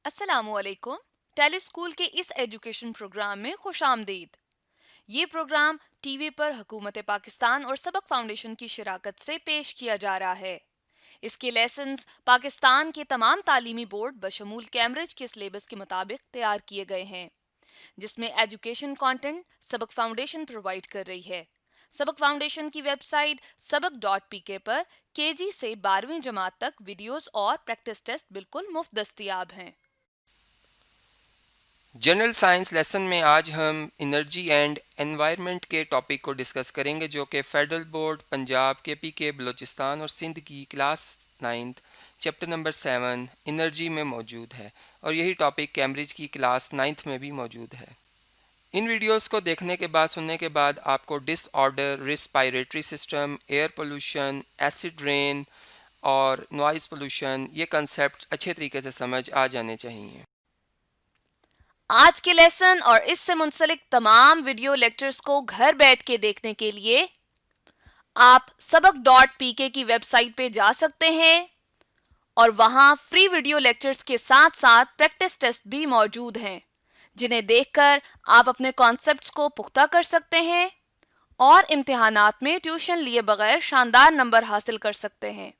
अस्सलामुअलैकुम। टेलीस्कूल के इस एजुकेशन प्रोग्राम में खुशामदीद। ये प्रोग्राम टीवी पर हुकूमत पाकिस्तान और सबक फाउंडेशन की शिराकत से पेश किया जा रहा है। इसके लेसन्स पाकिस्तान के तमाम तालीमी बोर्ड बशमूल कैम्ब्रिज के सिलेबस के मुताबिक तैयार किए गए हैं, जिसमें एजुकेशन कंटेंट सबक फाउंडेशन प्रोवाइड कर रही है। सबक फाउंडेशन की वेबसाइट सबक.pk पर केजी से 12वीं जमात तक वीडियोस और प्रैक्टिस टेस्ट बिल्कुल मुफ्त दस्तयाब हैं। जनरल साइंस लेसन में आज हम एनर्जी एंड एनवायरनमेंट के टॉपिक को डिस्कस करेंगे, जो कि फेडरल बोर्ड पंजाब के बलूचिस्तान और सिंध की क्लास 9 चैप्टर नंबर 7 एनर्जी में मौजूद है, और यही टॉपिक कैम्ब्रिज की क्लास 9 में भी मौजूद है। इन वीडियोस को देखने के बाद, सुनने के बाद आपको disorder, respiratory system, air pollution, acid rain और नॉइज़ पोल्यूशन, ये कंसेप्ट अच्छे तरीके से समझ आ जाने चाहिए। आज के लेसन और इससे मुंसलिक तमाम वीडियो लेक्चर्स को घर बैठ के देखने के लिए आप सबक.pk की वेबसाइट पे जा सकते हैं और वहां फ्री वीडियो लेक्चर्स के साथ साथ प्रैक्टिस टेस्ट भी मौजूद हैं, जिन्हें देखकर आप अपने कॉन्सेप्ट्स को पुख्ता कर सकते हैं और इम्तिहानात में ट्यूशन लिए बगैर शानदार नंबर हासिल कर सकते हैं।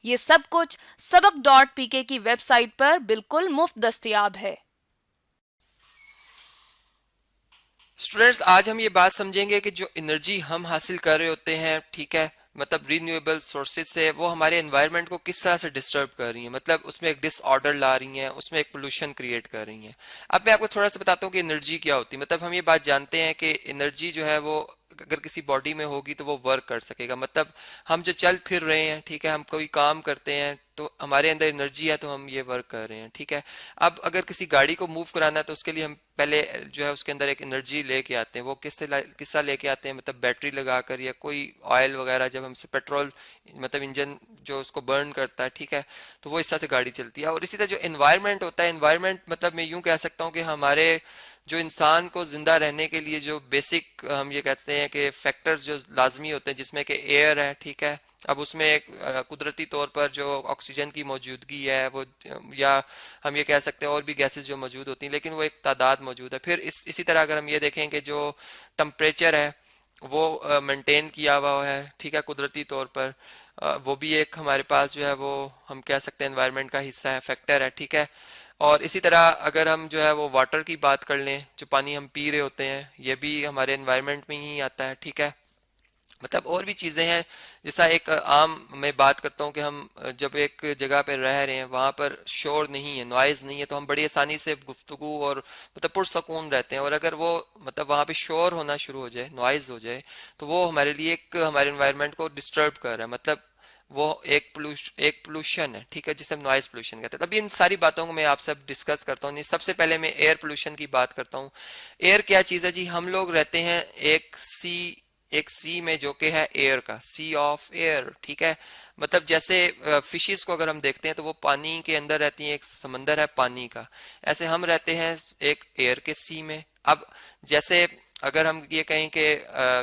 ये सब कुछ सबक.pk की वेबसाइट पर बिल्कुल मुफ्त दस्तयाब है। स्टूडेंट्स, आज हम ये बात समझेंगे कि जो एनर्जी हम हासिल कर रहे होते हैं, ठीक है, मतलब रीन्यूएबल सोर्सेज से, वो हमारे एनवायरनमेंट को किस तरह से डिस्टर्ब कर रही हैं, मतलब उसमें एक डिसऑर्डर ला रही हैं, उसमें एक पोल्यूशन क्रिएट कर रही हैं। अब मैं आपको थोड़ा सा बताता हूँ कि एनर्जी क्या होती है। मतलब हम ये बात जानते हैं कि एनर्जी जो है वो अगर किसी बॉडी में होगी तो वो वर्क कर सकेगा। मतलब हम जो चल फिर रहे हैं, ठीक है, हम कोई काम करते हैं तो हमारे अंदर एनर्जी है, तो हम ये वर्क कर रहे हैं, ठीक है। अब अगर किसी गाड़ी को मूव कराना है तो उसके लिए हम पहले जो है उसके अंदर एक एनर्जी लेके आते हैं। वो किससे लेके आते हैं, मतलब बैटरी लगाकर या कोई ऑयल वगैरह, जब हमसे पेट्रोल मतलब इंजन जो उसको बर्न करता है, ठीक है, तो वो इस तरह से गाड़ी चलती है। और इसी तरह जो एनवायरनमेंट होता है, एनवायरनमेंट मतलब मैं यूं कह सकता हूँ कि हमारे जो इंसान को जिंदा रहने के लिए जो बेसिक हम ये कहते हैं कि फैक्टर्स जो लाजमी होते हैं, जिसमें कि एयर है, ठीक है। अब उसमें एक कुदरती तौर पर जो ऑक्सीजन की मौजूदगी है वो, या हम ये कह सकते हैं और भी गैसेस जो मौजूद होती हैं, लेकिन वो एक तादाद मौजूद है। फिर इसी तरह अगर हम ये देखें कि जो टेम्परेचर है वो मेंटेन किया हुआ है, ठीक है, कुदरती तौर पर, वो भी एक हमारे पास जो है वो हम कह सकते हैं एनवायरनमेंट का हिस्सा है, फैक्टर है, ठीक है। और इसी तरह अगर हम जो है वो वाटर की बात कर लें, जो पानी हम पी रहे होते हैं, ये भी हमारे एनवायरनमेंट में ही आता है, ठीक है। मतलब और भी चीज़ें हैं, जैसा एक आम मैं बात करता हूँ कि हम जब एक जगह पे रह रहे हैं, वहाँ पर शोर नहीं है, नॉइज़ नहीं है, तो हम बड़ी आसानी से गुफ्तगू और मतलब पुरसकून रहते हैं। और अगर वो मतलब वहाँ पे शोर होना शुरू हो जाए, नॉइज़ हो जाए, तो वो हमारे लिए एक हमारे एनवायरनमेंट को डिस्टर्ब कर रहा है। मतलब वो एक पोल्यूशन है, ठीक है, जिसे हम नॉइज पोल्यूशन कहते हैं। अभी इन सारी बातों को मैं आप सब डिस्कस करता हूँ। सबसे पहले मैं एयर पोल्यूशन की बात करता हूँ। एयर क्या चीज़ है जी? हम लोग रहते हैं एक सी में, जो कि है एयर का, सी ऑफ एयर, ठीक है। मतलब जैसे फिशेस को अगर हम देखते हैं तो वो पानी के अंदर रहती हैं, एक समंदर है पानी का। ऐसे हम रहते हैं एक एयर के सी में। अब जैसे अगर हम ये कहें कि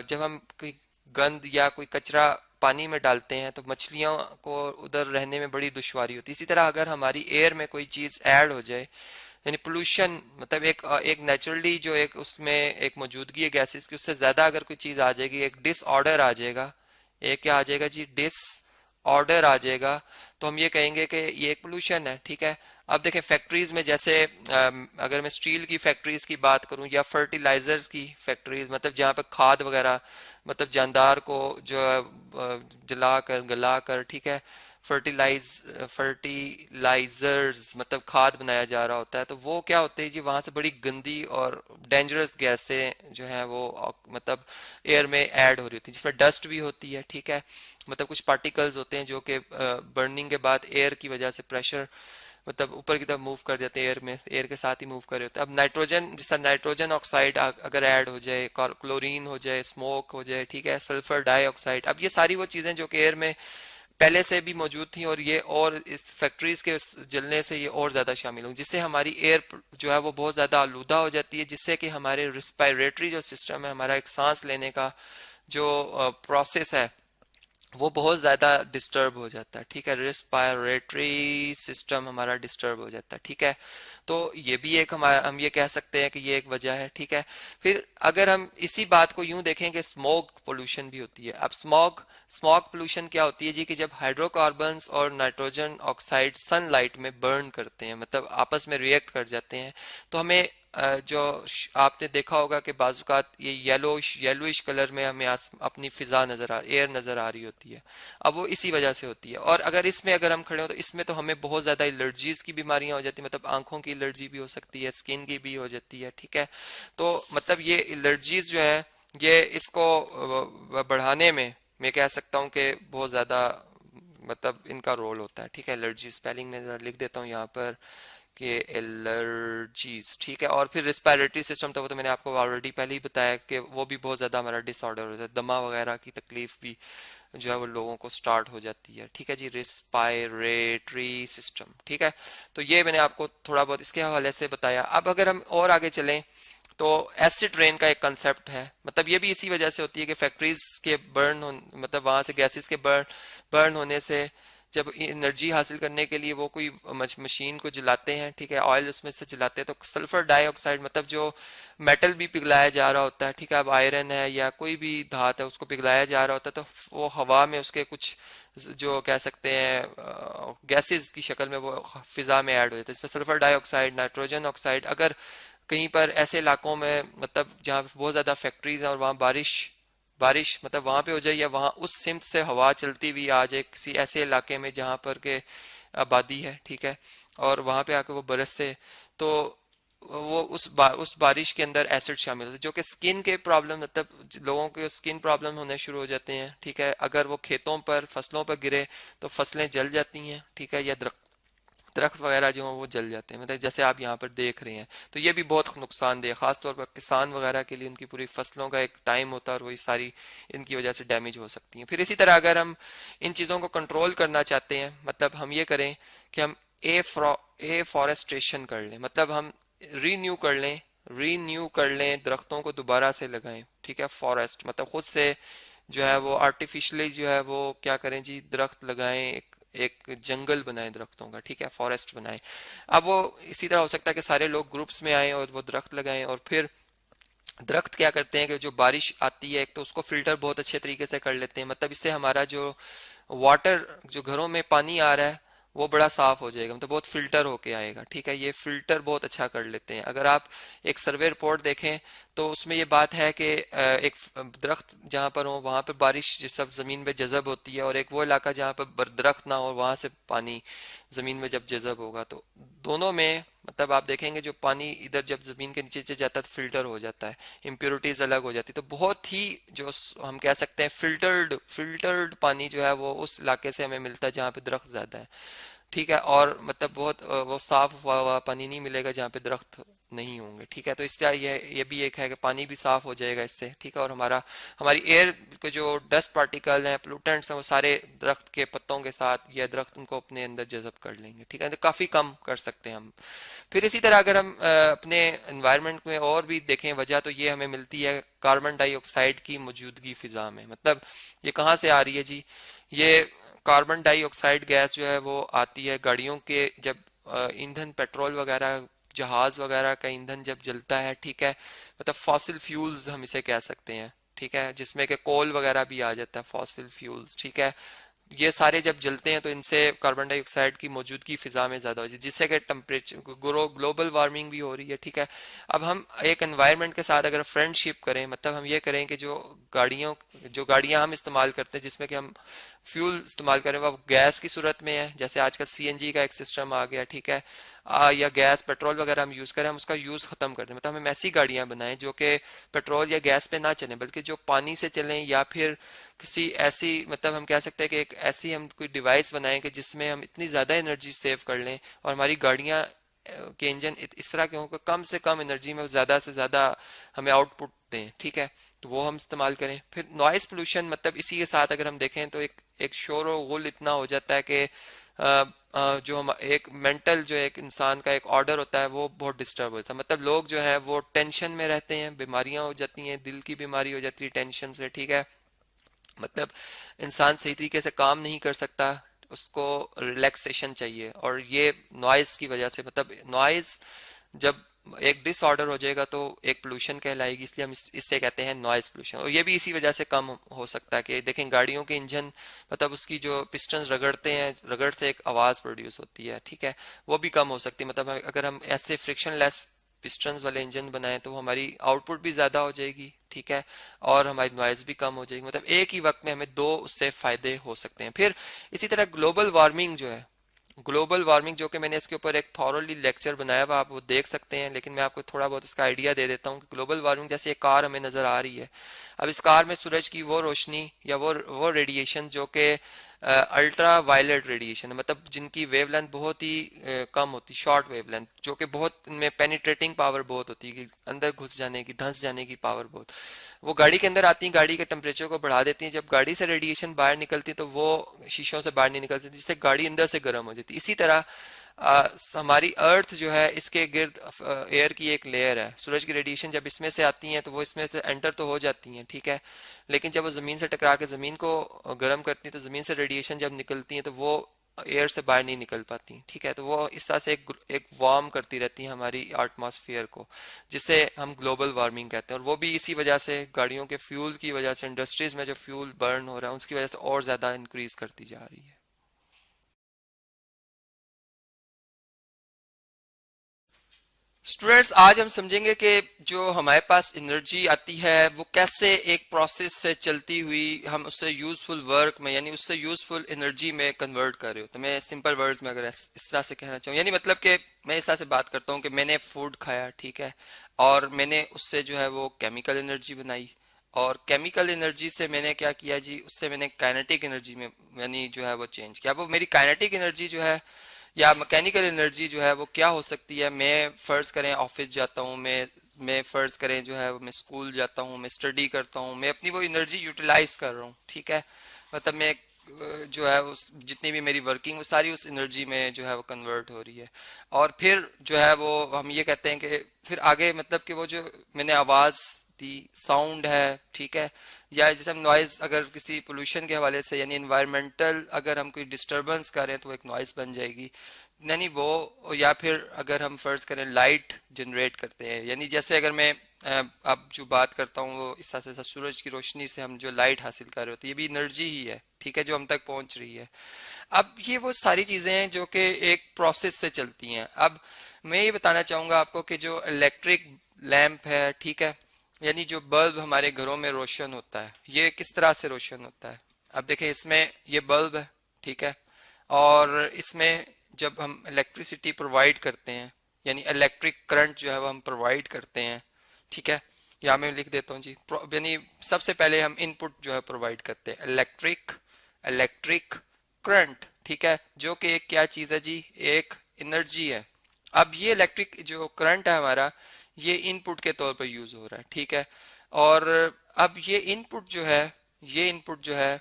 जब हम कोई गंद या कोई कचरा पानी में डालते हैं तो मछलियों को उधर रहने में बड़ी दुश्वारी होती है। इसी तरह अगर हमारी एयर में कोई चीज़ ऐड हो जाए, यानी पोल्यूशन, मतलब एक नेचुरली जो एक उसमें एक मौजूदगी है गैसेस की, उससे ज़्यादा अगर कोई चीज़ आ जाएगी, एक डिसऑर्डर आ जाएगा। एक क्या आ जाएगा जी? डिसऑर्डर आ जाएगा। तो हम ये कहेंगे कि ये एक पोल्यूशन है, ठीक है। अब देखें फैक्ट्रीज में, जैसे अगर मैं स्टील की फैक्ट्रीज की बात करूं या फर्टिलाइजर्स की फैक्ट्रीज, मतलब जहाँ पे खाद वगैरह, मतलब जानदार को जो है जला कर गला कर, ठीक है, फर्टिलाइजर्स मतलब खाद बनाया जा रहा होता है, तो वो क्या होते हैं जी? वहां से बड़ी गंदी और डेंजरस गैसें जो है वो मतलब एयर में ऐड हो रही होती है, जिसमें डस्ट भी होती है, ठीक है। मतलब कुछ पार्टिकल्स होते हैं जो कि बर्निंग के बाद एयर की वजह से प्रेशर मतलब ऊपर की तरफ मूव कर जाते हैं, एयर में, एयर के साथ ही मूव कर रहे होते हैं। अब नाइट्रोजन, जिसका नाइट्रोजन ऑक्साइड अगर ऐड हो जाए, क्लोरीन हो जाए, स्मोक हो जाए, ठीक है, सल्फर डाइऑक्साइड, अब ये सारी वो चीज़ें जो कि एयर में पहले से भी मौजूद थी, और ये और इस फैक्ट्रीज के जलने से ये और ज़्यादा शामिल होंगी, जिससे हमारी एयर जो है वो बहुत ज़्यादा आलूदा हो जाती है, जिससे कि हमारे रिस्पायरेटरी जो सिस्टम है, हमारा एक सांस लेने का जो प्रोसेस है, वो बहुत ज़्यादा डिस्टर्ब हो जाता है, ठीक है, रेस्पायरेटरी सिस्टम हमारा डिस्टर्ब हो जाता है, ठीक है। तो ये भी एक हमारा, हम ये कह सकते हैं कि ये एक वजह है, ठीक है। फिर अगर हम इसी बात को यूं देखें कि स्मॉग पोल्यूशन भी होती है। अब स्मॉग स्मॉग पोल्यूशन क्या होती है जी, कि जब हाइड्रोकार्बन्स और नाइट्रोजन ऑक्साइड सनलाइट में बर्न करते हैं, मतलब आपस में रिएक्ट कर जाते हैं, तो हमें आपने देखा होगा कि बाजुकात ये येलोइश कलर में हमें अपनी फिजा नजर एयर नजर आ रही होती है। अब वो इसी वजह से होती है। और अगर हम खड़े हो तो इसमें तो हमें बहुत ज्यादा एलर्जीज की बीमारियां हो जाती है, मतलब आंखों की एलर्जी भी हो सकती है, स्किन की भी हो जाती है, ठीक है। तो मतलब ये एलर्जीज जो है, ये इसको बढ़ाने में मैं कह सकता हूँ कि बहुत ज्यादा मतलब इनका रोल होता है, ठीक है। एलर्जी स्पेलिंग में जरा लिख देता हूँ यहाँ पर कि एलर्जीज, ठीक है। और फिर रिस्पायरेटरी सिस्टम, तो वो तो मैंने आपको ऑलरेडी पहले ही बताया कि वो भी बहुत ज़्यादा हमारा डिसऑर्डर हो जाता है, दमा वगैरह की तकलीफ भी जो है वो लोगों को स्टार्ट हो जाती है, ठीक है जी। रिस्पायरेटरी सिस्टम, ठीक है। तो ये मैंने आपको थोड़ा बहुत इसके हवाले से बताया। अब अगर हम और आगे चलें तो एसिड रेन का एक कंसेप्ट है, मतलब ये भी इसी वजह से होती है कि फैक्ट्रीज के मतलब वहां से गैसेस के बर्न होने से जब एनर्जी हासिल करने के लिए वो कोई मशीन को जलाते हैं, ठीक है, ऑयल उसमें से जलाते हैं, तो सल्फर डाइऑक्साइड मतलब जो मेटल भी पिघलाया जा रहा होता है, ठीक है, अब आयरन है या कोई भी धात है उसको पिघलाया जा रहा होता है, तो वो हवा में उसके कुछ जो कह सकते हैं गैसेस की शक्ल में वो फिजा में ऐड हो जाता है। इसमें सल्फर डाइऑक्साइड, नाइट्रोजन ऑक्साइड, अगर कहीं पर ऐसे इलाकों में मतलब जहाँ बहुत ज्यादा फैक्ट्रीज हैं और वहाँ बारिश बारिश मतलब वहां पे हो जाए, या वहां उस सिमत से हवा चलती हुई आ जाए किसी ऐसे इलाके में जहां पर के आबादी है, ठीक है, और वहां पे आके वो बरस से, तो वो उस बारिश के अंदर एसिड शामिल होता है, जो कि स्किन के प्रॉब्लम, मतलब लोगों के स्किन प्रॉब्लम होने शुरू हो जाते हैं, ठीक है। अगर वो खेतों पर फसलों पर गिरे तो फसलें जल जाती हैं, ठीक है, या दरख्त वगैरह जो हैं वो जल जाते हैं, मतलब जैसे आप यहाँ पर देख रहे हैं। तो ये भी बहुत नुकसानदेह, खास तौर पर किसान वगैरह के लिए, उनकी पूरी फसलों का एक टाइम होता है और वही सारी इनकी वजह से डैमेज हो सकती हैं। फिर इसी तरह अगर हम इन चीज़ों को कंट्रोल करना चाहते हैं, मतलब हम ये करें कि हम ए फॉरेस्ट्रेशन कर लें, मतलब हम रीन्यू कर लें रीन्यू कर लें दरख्तों को दोबारा से लगाएं, ठीक है। फॉरेस्ट मतलब खुद से जो है वो आर्टिफिशियली जो है वो क्या करें जी, दरख्त लगाएं, एक जंगल बनाएं दरख्तों का, ठीक है, फॉरेस्ट बनाएं। अब वो इसी तरह हो सकता है कि सारे लोग ग्रुप्स में आए और वो दरख्त लगाएं, और फिर दरख्त क्या करते हैं कि जो बारिश आती है एक तो उसको फिल्टर बहुत अच्छे तरीके से कर लेते हैं, मतलब इससे हमारा जो वाटर, जो घरों में पानी आ रहा है वो बड़ा साफ हो जाएगा, मतलब बहुत फिल्टर होके आएगा, ठीक है। ये फिल्टर बहुत अच्छा कर लेते हैं। अगर आप एक सर्वे रिपोर्ट देखें तो उसमें ये बात है कि एक दरख्त जहाँ पर हो वहाँ पर बारिश जिस सब जमीन में जज़ब होती है, और एक वो इलाका जहाँ पर दरख्त ना हो वहाँ से पानी जमीन में जब जज़ब होगा, तो दोनों में मतलब आप देखेंगे जो पानी इधर जब जमीन के नीचे से जाता है तो फिल्टर हो जाता है, इम्प्योरिटीज अलग हो जाती है, तो बहुत ही जो हम कह सकते हैं फिल्टर्ड पानी जो है वो उस इलाके से हमें मिलता है जहाँ पे दरख्त ज्यादा है, ठीक है। और मतलब बहुत वो साफ हुआ पानी नहीं मिलेगा जहाँ पे दरख्त नहीं होंगे, ठीक है। तो इसलिए ये भी एक है कि पानी भी साफ हो जाएगा इससे, ठीक है। और हमारी एयर के जो डस्ट पार्टिकल हैं, पोल्यूटेंट्स हैं, वो सारे दरख्त के पत्तों के साथ या दरख्त उनको अपने अंदर जज़ब कर लेंगे, ठीक है। तो काफी कम कर सकते हैं हम। फिर इसी तरह अगर हम अपने एनवायरनमेंट में और भी देखें वजह, तो ये हमें मिलती है कार्बन डाइऑक्साइड की मौजूदगी फिजा में। मतलब ये कहाँ से आ रही है जी, ये कार्बन डाइऑक्साइड गैस जो है वो आती है गाड़ियों के जब ईंधन, पेट्रोल वगैरह, जहाज वगैरह का ईंधन जब जलता है, ठीक है, मतलब फॉसिल फ्यूल्स हम इसे कह सकते हैं, ठीक है, जिसमें कि कोल वगैरह भी आ जाता है, फॉसिल फ्यूल्स, ठीक है। ये सारे जब जलते हैं तो इनसे कार्बन डाइऑक्साइड की मौजूदगी फिजा में ज्यादा हो जाती है, जिससे कि टेम्परेचर ग्लोबल वार्मिंग भी हो रही है, ठीक है। अब हम एक एनवायरनमेंट के साथ अगर फ्रेंडशिप करें, मतलब हम ये करें कि जो गाड़ियां हम इस्तेमाल करते हैं जिसमें कि हम फ्यूल इस्तेमाल करें वो गैस की सूरत में है, जैसे आजकल सीएनजी का एक सिस्टम आ गया, ठीक है, या गैस पेट्रोल वगैरह हम यूज करें, हम उसका यूज खत्म कर दें, मतलब हम ऐसी गाड़ियां बनाएं जो कि पेट्रोल या गैस पे ना चलें बल्कि जो पानी से चलें, या फिर किसी ऐसी, मतलब हम कह सकते हैं कि एक ऐसी हम कोई डिवाइस बनाएं कि जिसमें हम इतनी ज्यादा एनर्जी सेव कर लें और हमारी गाड़ियां के इंजन इस तरह के हों कि कम से कम एनर्जी में ज्यादा से ज्यादा हमें आउटपुट दें, ठीक है। तो वो हम इस्तेमाल करें। फिर नॉइस पोल्यूशन, मतलब इसी के साथ अगर हम देखें तो एक शोर और गुल इतना हो जाता है कि जो हम एक मेंटल, जो एक इंसान का एक ऑर्डर होता है वो बहुत डिस्टर्ब होता है, मतलब लोग जो है वो टेंशन में रहते हैं, बीमारियां हो जाती हैं, दिल की बीमारी हो जाती है टेंशन से, ठीक है। मतलब इंसान सही तरीके से काम नहीं कर सकता, उसको रिलैक्सेशन चाहिए। और ये नॉइज की वजह से, मतलब नॉइज जब एक डिसऑर्डर हो जाएगा तो एक पोल्यूशन कहलाएगी, इसलिए हम इससे कहते हैं नॉइज पोल्यूशन। और ये भी इसी वजह से कम हो सकता है कि देखें गाड़ियों के इंजन, मतलब उसकी जो पिस्टन्स रगड़ते हैं, रगड़ से एक आवाज़ प्रोड्यूस होती है, ठीक है, वो भी कम हो सकती है। मतलब अगर हम ऐसे फ्रिक्शनलेस पिस्टन्स वाले इंजन बनाएं तो हमारी आउटपुट भी ज़्यादा हो जाएगी, ठीक है, और हमारी नॉइज भी कम हो जाएगी। मतलब एक ही वक्त में हमें दो उससे फ़ायदे हो सकते हैं। फिर इसी तरह ग्लोबल वार्मिंग जो है, ग्लोबल वार्मिंग जो कि मैंने इसके ऊपर एक थॉरोली लेक्चर बनाया हुआ, आप वो देख सकते हैं, लेकिन मैं आपको थोड़ा बहुत इसका आइडिया दे देता हूँ कि ग्लोबल वार्मिंग जैसे एक कार हमें नज़र आ रही है, अब इस कार में सूरज की वो रोशनी या वो रेडिएशन जो कि अल्ट्रा वायलेट रेडिएशन है, मतलब जिनकी वेवलेंथ बहुत ही कम होती, शॉर्ट वेवलेंथ, जो कि बहुत इनमें पेनिट्रेटिंग पावर बहुत होती है, कि अंदर घुस जाने की, धंस जाने की पावर बहुत, वो गाड़ी के अंदर आती हैं, गाड़ी के टेम्परेचर को बढ़ा देती हैं। जब गाड़ी से रेडिएशन बाहर निकलती है तो वो शीशों से बाहर नहीं निकलती, जिससे गाड़ी अंदर से गर्म हो जाती है। इसी तरह हमारी अर्थ जो है, इसके गिर्द एयर की एक लेयर है, सूरज की रेडिएशन जब इसमें से आती हैं तो वो इसमें से एंटर तो हो जाती हैं, ठीक है, लेकिन जब वो ज़मीन से टकरा के ज़मीन को गर्म करती हैं तो ज़मीन से रेडिएशन जब निकलती हैं तो वो एयर से बाहर नहीं निकल पाती, ठीक है, तो वो इस तरह से एक वार्म करती रहती हैं हमारी एटमॉस्फेयर को, जिसे हम ग्लोबल वार्मिंग कहते हैं। और वो भी इसी वजह से, गाड़ियों के फ्यूल की वजह से, इंडस्ट्रीज में जो फ्यूल बर्न हो रहा है उसकी वजह से और ज़्यादा इंक्रीज करती जा रही है। स्टूडेंट्स, आज हम समझेंगे कि जो हमारे पास एनर्जी आती है वो कैसे एक प्रोसेस से चलती हुई हम उससे यूजफुल वर्क में, यानी उससे यूजफुल एनर्जी में कन्वर्ट कर रहे हो। तो मैं सिंपल वर्ड्स में अगर इस तरह से कहना चाहूँ, यानी मतलब कि मैं इस तरह से बात करता हूँ कि मैंने फूड खाया, ठीक है, और मैंने उससे जो है वो केमिकल एनर्जी बनाई, और केमिकल एनर्जी से मैंने क्या किया जी, उससे मैंने काइनेटिक एनर्जी में यानी जो है वो चेंज किया। वो मेरी काइनेटिक एनर्जी जो है या मैकेनिकल एनर्जी जो है वो क्या हो सकती है, मैं फर्ज करें ऑफिस जाता हूँ, मैं फर्ज करें जो है मैं स्कूल जाता हूँ, मैं स्टडी करता हूँ, मैं अपनी वो एनर्जी यूटिलाइज कर रहा हूँ, ठीक है, मतलब मैं जो है उस जितनी भी मेरी वर्किंग वो सारी उस एनर्जी में जो है वो कन्वर्ट हो रही है। और फिर जो है वो हम ये कहते हैं कि फिर आगे मतलब कि वो जो मैंने आवाज़ दी, साउंड है, ठीक है, या जैसे हम नॉइज अगर किसी पोल्यूशन के हवाले से, यानी इन्वायरमेंटल अगर हम कोई डिस्टरबेंस करें तो वो एक नॉइज बन जाएगी, यानी वो, या फिर अगर हम फर्ज करें लाइट जनरेट करते हैं, यानी जैसे अगर मैं अब जो बात करता हूँ वो इस तरह से सूरज की रोशनी से हम जो लाइट हासिल कर रहे होते हैं, ये भी एनर्जी ही है, ठीक है, जो हम तक पहुंच रही है। अब ये वो सारी चीजें हैं जो कि एक प्रोसेस से चलती हैं। अब मैं ये बताना चाहूंगा आपको कि जो इलेक्ट्रिक लैंप है, ठीक है, यानी जो बल्ब हमारे घरों में रोशन होता है, ये किस तरह से रोशन होता है। अब देखें, इसमें ये बल्ब है, ठीक है, और इसमें जब हम इलेक्ट्रिसिटी प्रोवाइड करते हैं, यानी इलेक्ट्रिक करंट जो है वो हम प्रोवाइड करते हैं, ठीक है, या मैं लिख देता हूँ जी, यानी सबसे पहले हम इनपुट जो है प्रोवाइड करते हैं, इलेक्ट्रिक इलेक्ट्रिक करंट, ठीक है, जो कि एक क्या चीज़ है जी, एक एनर्जी है। अब ये इलेक्ट्रिक जो करंट है हमारा, ये इनपुट के तौर पर यूज हो रहा है, ठीक है, और अब ये इनपुट जो है, ये इनपुट जो है,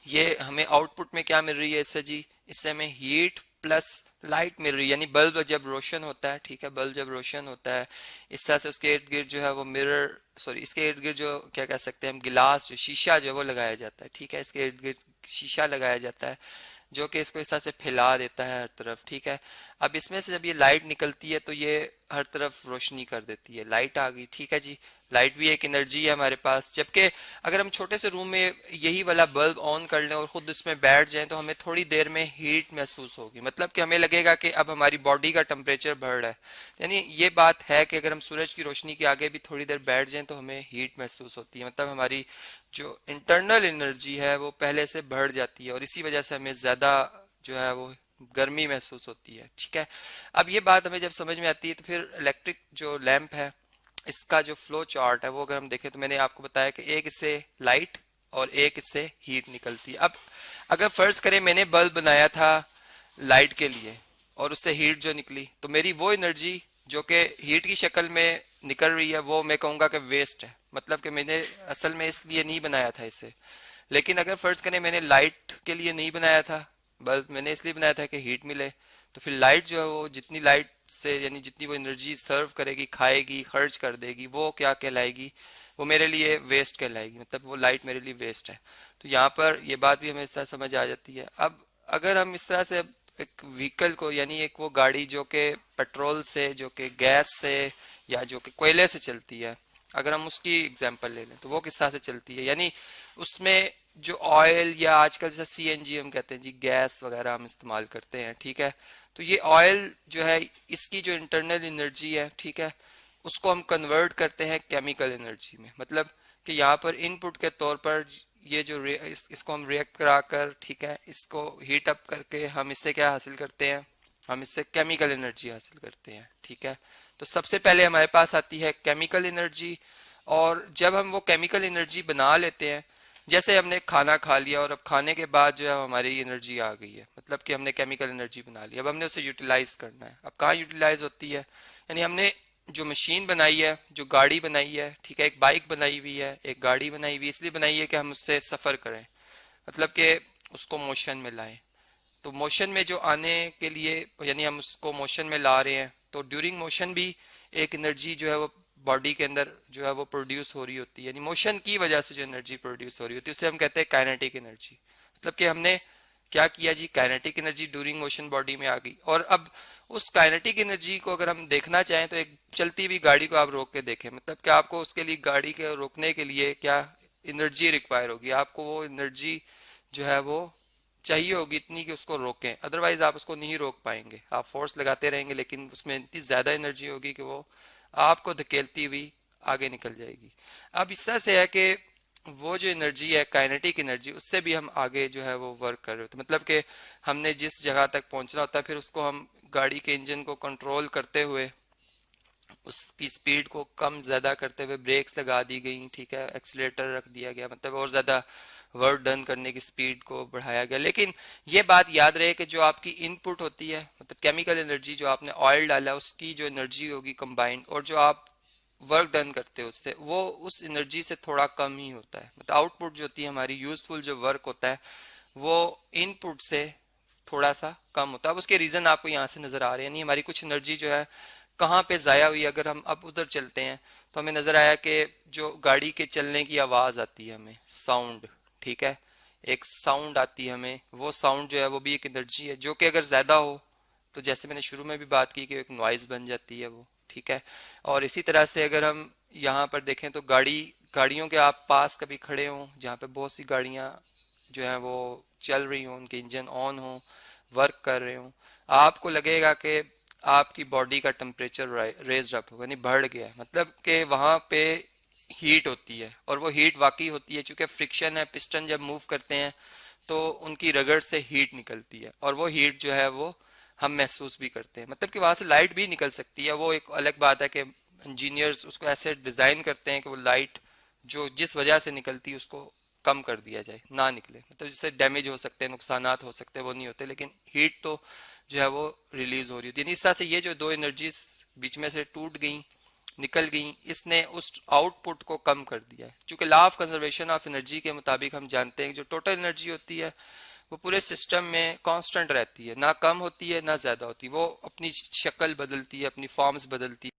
ये हमें आउटपुट में क्या मिल रही है इससे जी, इससे हमें हीट प्लस लाइट मिल रही है, यानी बल्ब जब रोशन होता है, ठीक है, बल्ब जब रोशन होता है इस तरह से उसके इर्द गिर्द जो है वो मिरर, सॉरी, इसके इर्द गिर्द जो क्या कह सकते हैं हम, गिलास, जो शीशा जो है वो लगाया जाता है, ठीक है, इसके इर्द गिर्द शीशा लगाया जाता है जो कि इसको इस तरह से फैला देता है हर तरफ, ठीक है। अब इसमें से जब ये लाइट निकलती है तो ये हर तरफ रोशनी कर देती है, लाइट आ गई, ठीक है जी, लाइट भी एक एनर्जी है हमारे पास। जबकि अगर हम छोटे से रूम में यही वाला बल्ब ऑन कर लें और खुद उसमें बैठ जाएं तो हमें थोड़ी देर में हीट महसूस होगी, मतलब कि हमें लगेगा कि अब हमारी बॉडी का टेम्परेचर बढ़ रहा है। यानी ये बात है कि अगर हम सूरज की रोशनी के आगे भी थोड़ी देर बैठ जाएं तो हमें हीट महसूस होती है, मतलब हमारी जो इंटरनल एनर्जी है वो पहले से बढ़ जाती है और इसी वजह से हमें ज़्यादा जो है वो गर्मी महसूस होती है, ठीक है। अब ये बात हमें जब समझ में आती है तो फिर इलेक्ट्रिक जो लैंप है, इसका जो फ्लो चार्ट है वो अगर हम देखें तो मैंने आपको बताया कि एक इससे लाइट और एक इससे हीट निकलती है। अब अगर फर्ज करें मैंने बल्ब बनाया था लाइट के लिए और उससे हीट जो निकली, तो मेरी वो एनर्जी जो कि हीट की शक्ल में निकल रही है वो मैं कहूँगा कि वेस्ट है, मतलब कि मैंने असल में इसलिए नहीं बनाया था इसे। लेकिन अगर फर्ज करें मैंने लाइट के लिए नहीं बनाया था बल्ब, मैंने इसलिए बनाया था कि हीट मिले, तो फिर लाइट जो है वो जितनी लाइट से, यानी जितनी वो एनर्जी सर्व करेगी, खाएगी, खर्च कर देगी, वो क्या कहलाएगी, वो मेरे लिए वेस्ट कहलाएगी, मतलब वो लाइट मेरे लिए वेस्ट है। तो यहाँ पर ये बात भी हमें इस तरह समझ आ जाती है। अब अगर हम इस तरह से एक व्हीकल को, यानी एक वो गाड़ी जो कि पेट्रोल से, जो कि गैस से या जो कि कोयले से चलती है, अगर हम उसकी एग्जांपल ले लें तो वो किस तरह से चलती है, यानी उसमें जो ऑयल या आजकल जैसे सीएनजी हम कहते हैं जी, गैस वगैरह हम इस्तेमाल करते हैं, ठीक है। तो ये ऑयल जो है, इसकी जो इंटरनल एनर्जी है, ठीक है, उसको हम कन्वर्ट करते हैं केमिकल एनर्जी में। मतलब कि यहाँ पर इनपुट के तौर पर ये जो इसको हम रिएक्ट कराकर, ठीक है, इसको हीट अप करके हम इससे क्या हासिल करते हैं, हम इससे केमिकल एनर्जी हासिल करते हैं, ठीक है। तो सबसे पहले हमारे पास आती है केमिकल एनर्जी। और जब हम वो केमिकल एनर्जी बना लेते हैं, जैसे हमने खाना खा लिया और अब खाने के बाद जो है हमारी एनर्जी आ गई है, मतलब कि हमने केमिकल एनर्जी बना ली, अब हमने उसे यूटिलाइज करना है। अब कहाँ यूटिलाइज होती है, यानी हमने जो मशीन बनाई है, जो गाड़ी बनाई है, ठीक है, एक बाइक बनाई हुई है, एक गाड़ी बनाई हुई, इसलिए बनाई है कि हम उससे सफ़र करें, मतलब कि उसको मोशन में लाएं। तो मोशन में जो आने के लिए, यानी हम उसको मोशन में ला रहे हैं, तो ड्यूरिंग मोशन भी एक एनर्जी जो है वो बॉडी के अंदर जो है वो प्रोड्यूस हो रही होती है, यानी मोशन की वजह से जो एनर्जी प्रोड्यूस हो रही होती है उसे हम कहते हैं काइनेटिक एनर्जी। मतलब कि हमने क्या किया जी, kinetic energy during motion body में आ गई। और अब उस काइनेटिक एनर्जी को अगर हम देखना चाहें तो एक चलती हुई गाड़ी को आप रोक के देखें, मतलब कि आपको उसके लिए, गाड़ी के रोकने के लिए क्या एनर्जी रिक्वायर होगी, आपको वो एनर्जी जो है वो चाहिए होगी इतनी कि उसको रोकें, अदरवाइज आप उसको नहीं रोक पाएंगे। आप फोर्स लगाते रहेंगे लेकिन उसमें इतनी ज्यादा एनर्जी होगी कि वो आपको धकेलती हुई आगे निकल जाएगी। अब इस तरह से है कि वो जो एनर्जी है, काइनेटिक एनर्जी, उससे भी हम आगे जो है वो वर्क कर रहे होते हैं। मतलब कि हमने जिस जगह तक पहुंचना होता है, फिर उसको हम गाड़ी के इंजन को कंट्रोल करते हुए, उसकी स्पीड को कम ज्यादा करते हुए ब्रेक्स लगा दी गई, ठीक है, एक्सीलेटर रख दिया गया, मतलब और ज्यादा वर्क डन करने की स्पीड को बढ़ाया गया। लेकिन ये बात याद रहे कि जो आपकी इनपुट होती है, मतलब केमिकल एनर्जी, जो आपने ऑयल डाला उसकी जो एनर्जी होगी कंबाइंड, और जो आप वर्क डन करते हो उससे, वो उस एनर्जी से थोड़ा कम ही होता है। मतलब आउटपुट जो होती है हमारी, यूजफुल जो वर्क होता है, वो इनपुट से थोड़ा सा कम होता है। अब उसके रीजन आपको यहाँ से नजर आ रहे हैं, यानी हमारी कुछ एनर्जी जो है कहाँ पे जाया हुई। अगर हम अब उधर चलते हैं तो हमें नजर आया कि जो गाड़ी के चलने की आवाज आती है हमें, साउंड, ठीक है, एक साउंड आती है हमें, वो साउंड जो है वो भी एक एनर्जी है, जो कि अगर ज्यादा हो तो जैसे मैंने शुरू में भी बात की कि एक नॉइज बन जाती है वो, ठीक है। और इसी तरह से अगर हम यहाँ पर देखें तो गाड़ियों के आप पास कभी खड़े हों जहाँ पे बहुत सी गाड़ियाँ जो है वो चल रही हों, उनके इंजन ऑन हो, वर्क कर रहे हों, आपको लगेगा कि आपकी बॉडी का टेम्परेचर रेज अप होगा, यानी बढ़ गया है। मतलब कि वहाँ पे हीट होती है, और वो हीट वाकई होती है, चूंकि फ्रिक्शन है, पिस्टन जब मूव करते हैं तो उनकी रगड़ से हीट निकलती है, और वो हीट जो है वो हम महसूस भी करते हैं। मतलब कि वहां से लाइट भी निकल सकती है, वो एक अलग बात है कि इंजीनियर्स उसको ऐसे डिजाइन करते हैं कि वो लाइट जो जिस वजह से निकलती है उसको कम कर दिया जाए, ना निकले, मतलब जिससे डैमेज हो सकते हैं, नुकसानात हो सकते हैं, वो नहीं होते, लेकिन हीट तो जो है वो रिलीज हो रही होती है। इस तरह से ये जो दो एनर्जीज बीच में से टूट गई, निकल गई, इसने उस आउटपुट को कम कर दिया है। चूंकि law of conservation of energy के मुताबिक हम जानते हैं कि जो टोटल एनर्जी होती है वो पूरे सिस्टम में कांस्टेंट रहती है, ना कम होती है ना ज्यादा होती है, वो अपनी शक्ल बदलती है, अपनी फॉर्म्स बदलती है।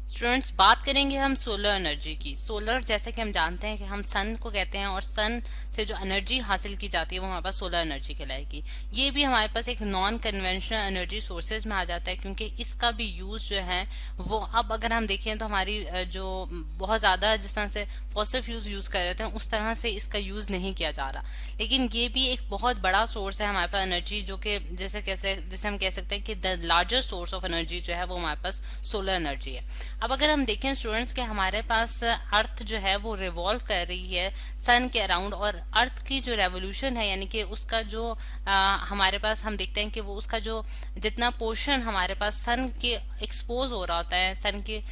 स्टूडेंट्स, बात करेंगे हम सोलर एनर्जी की। सोलर, जैसे कि हम जानते हैं कि हम सन को कहते हैं, और सन से जो एनर्जी हासिल की जाती है वो हमारे पास सोलर एनर्जी कहलाएगी। ये भी हमारे पास एक नॉन कन्वेंशनल एनर्जी सोर्सेज में आ जाता है, क्योंकि इसका भी यूज जो है वो, अब अगर हम देखें तो हमारी जो बहुत ज्यादा जिस तरह से फॉसिल फ्यूल्स यूज कर रहे थे उस तरह से इसका यूज नहीं किया जा रहा, लेकिन ये भी एक बहुत बड़ा सोर्स है हमारे पास एनर्जी, जो कि जैसे हम कह सकते हैं कि the largest source of energy जो है वो हमारे पास सोलर एनर्जी है। अब अगर हम देखें स्टूडेंट्स के हमारे पास अर्थ जो है वो रिवॉल्व कर रही है सन के अराउंड, और अर्थ की जो रेवोल्यूशन है, यानी कि उसका जो हमारे पास हम देखते हैं कि वो उसका जो जितना पोर्शन हमारे पास सन के एक्सपोज हो रहा होता है, सन के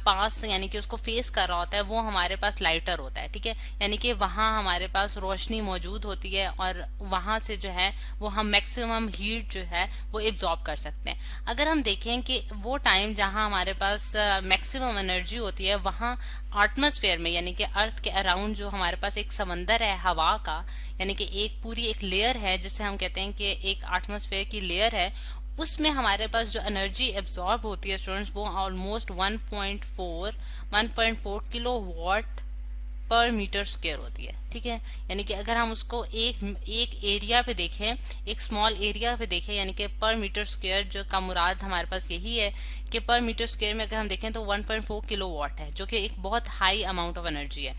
पास यानी कि उसको फेस कर रहा होता है, वो हमारे पास लाइटर होता है, ठीक है, यानी कि वहां हमारे पास रोशनी मौजूद होती है, और वहां से जो है वो हम मैक्सिमम हीट जो है वो एब्जॉर्ब कर सकते हैं। अगर हम देखें कि वो टाइम जहां हमारे पास मैक्सिमम एनर्जी होती है, वहां एटमॉस्फेयर में, यानी कि अर्थ के अराउंड जो हमारे पास एक समंदर है हवा का, यानी कि एक पूरी एक लेयर है जिसे हम कहते हैं कि एक एटमॉस्फेयर की लेयर है, उसमें हमारे पास जो एनर्जी एब्जॉर्ब होती है स्टूडेंट्स वो ऑलमोस्ट 1.4 किलो वॉट पर मीटर स्क्वायर होती है। ठीक है, यानी कि अगर हम उसको एक एरिया पे देखें, एक स्मॉल एरिया पे देखें, यानी कि पर मीटर स्क्वायर जो का मुराद हमारे पास यही है कि पर मीटर स्क्वायर में अगर हम देखें तो 1.4 किलो वॉट है, जो कि एक बहुत हाई अमाउंट ऑफ एनर्जी है।